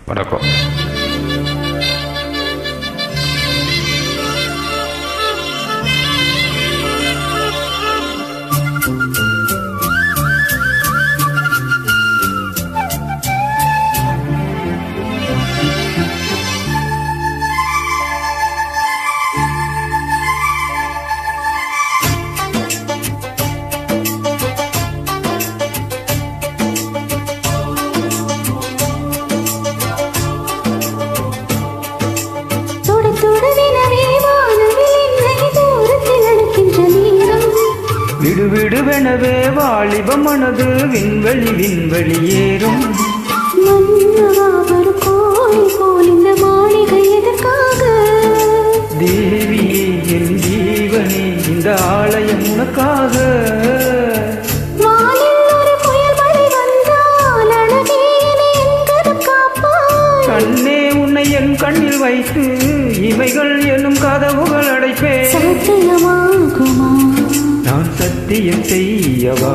வணக்கம். விடுவிடுவெனவே வாலிப மனது விண்வெளி விண்வெளி ஏறும். ஒரு கோயில் போல் இந்த மாளிகை எதற்காக? தேவியே என் ஜீவனே இந்த ஆலயம் உனக்காக. கண்ணே உன்னை என் கண்ணில் வைத்து இமைகள் என்னும் கதவுகள் அடைப்பேன். சத்தியமாகுமா? நான் சத்தியம் செய்யவா?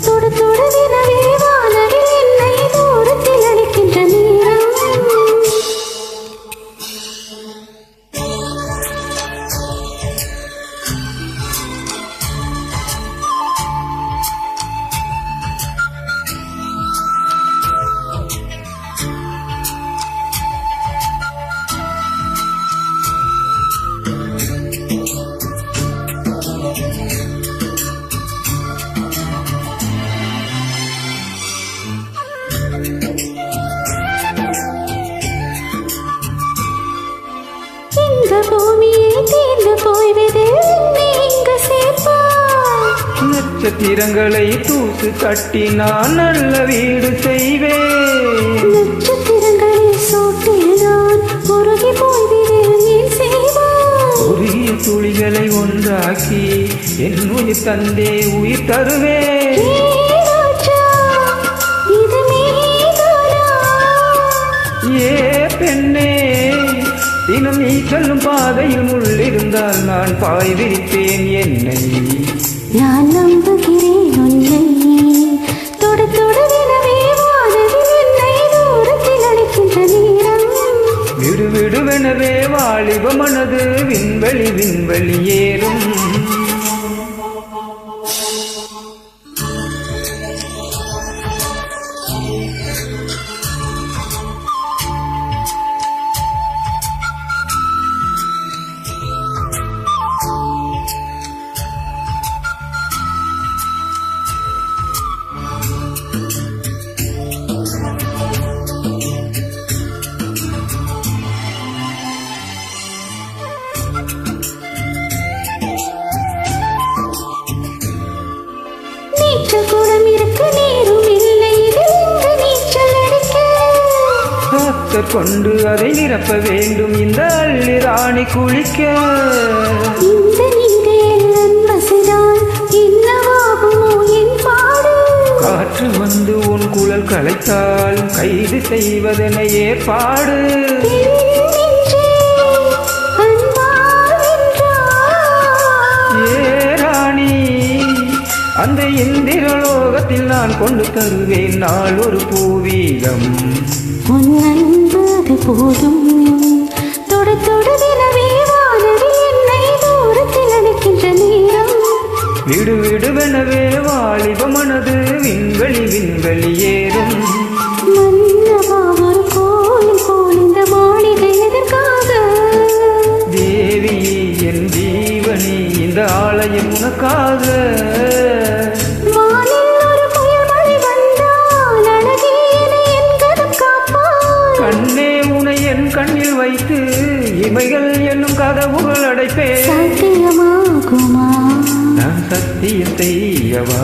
தொடு தொடுவினவே வானவில் என்னை தூரத்தில் அளிக்கின்ற நேரம். இந்த பூமியை தீர்ந்து போய்விடு நீங்க சேர்ப்பார். நட்சத்திரங்களை தூசு தட்டி நான் நல்ல வீடு செய்வேன். நட்சத்திரங்களில் சோட்டில் நான் உருகி போய்விடு நீ செய்வார். உரிய துளிகளை ஒன்றாக்கி என் உயிர் தந்தே உயிர் தருவேன். ஏ பெண்ணே, தினம் நீ செல்லும் பாதையில் முள்ளிருந்தால் நான் பாய் விரிப்பேன் என்னை. நான் நம்புகிறேன் உன்னை. தொடு தொடுவினவே வானவில் என்னை தூரத்தில் அளிக்கின்ற நேரம். விடுவிடுவெனவே வாலிப மனது விண்வெளி விண்வெளி ஏறும். நீச்சல் இருக்கு நீரும் இல்லை இதில் நீச்சல் அடிக்க. காத்தர் கொண்டு அதை நிரப்ப வேண்டும் இந்த அள்ளி ராணி குளிக்க. இந்த நீரில் அன்பசினால் என்னவாகுமோ என் பாடு. காற்று வந்து உன் குழல் கலைத்தால் கைது செய்வதென ஏற்பாடு. அந்த இந்திரலோகத்தில் நான் கொண்டு தருவேன் நாள் ஒரு பூவீகம். உன் அன்பது போதும். தொடு தொடுவினவே வானவில் என்னை தூரத்தில் அளிக்கின்ற நேரம். விடுவிடுவெனவே வாலிப மனது விண்வெளி விண்வெளி ஏறும். மன்னவா ஒரு கோயில் போல் இந்த மாளிகை எதற்காக? தேவியே என் ஜீவனே இந்த ஆலயம் உனக்காக. கண்ணில் வைத்து இமைகள் என்னும் கதவுகள் அடைப்பேன். சத்தியமாகுமா? நான் சத்தியம் செய்யவா?